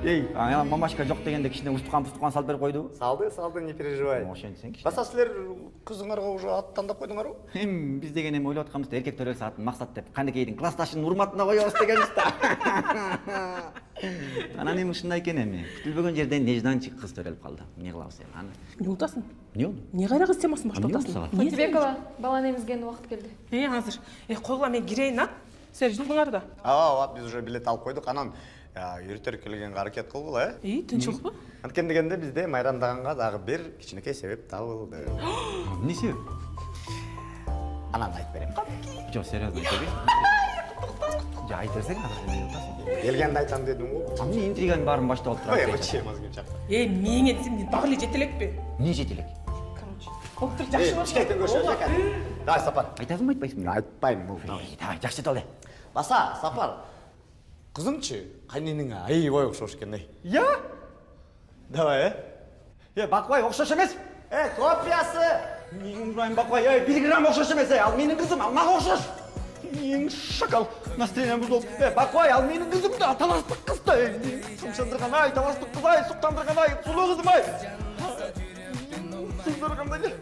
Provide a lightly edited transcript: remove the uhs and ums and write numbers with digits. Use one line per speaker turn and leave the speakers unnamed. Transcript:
Ей, мамашка жоқ дегенде кішкене устуқан салып беріп қойды.
Салды, не переживай.
Ошентсең кішкене.
Баса сілер қызыңарға уже ат таңдап қойдыңар ғой?
Біз деген эми ойлап атканбыз да, эркек төрөлсө атын максат деп, кандекейдин классташынын урматына коебуз дегенбиз да. Анан эми ушундай экен эми. Күтүлбөгөн жерден нежданчик кыз төрөлүп калды. Эмне кылабыз эми аны?
Не утасың?
Не болду?
Не кайра кыз темасын баштап атасың?
Отибекова, баланы эмизген убакыт келди.
Азыр. Койгула мен кирейин, а? Силер жылдыңар да.
Біз уже билет алып қойдық. Анан үйрөтөр келгенге аракет кылгыла,
Тынчылыкпы?
Анткени дегенде бизде майрамдаганга дагы бир кичинекей себеп табылды.
Эмне себеп?
Анан айтып берем.
Жок, серьезно айтып. Жа айта берсең азыр эмне атасың?
Келгенде айтам дедим го.
Эмне интриганын баарын баштап алып турат.
Мачем азгын чакта.
Миңе десем, багы эле жетелекпи?
Эмне жетелек?
Доктор жакшы болчу.
Ишкектен көрсө жакат. Давай, Сапар.
Айтасыңбы, айтпайсыңбы?
Айтпайм.
Давай, жакшы жете ал.
Баса, Сапар. Кызыңчы, кайненеңе аябай окшош экен,
Я? Давай, Бакбай окшош эмес.
Копиясы.
Менің ұрайым Бакбай, 1 грамм окшош эмес, ал менің кызым, ал мага окшош. Ең шакал, настроением бұзылды. Бакбай, ал менің кызым да таластық кыз да. Шумшандырған ай, таластық кыз ай, суқтандырған ай, сұлу кызым ай. Сыздырғандай.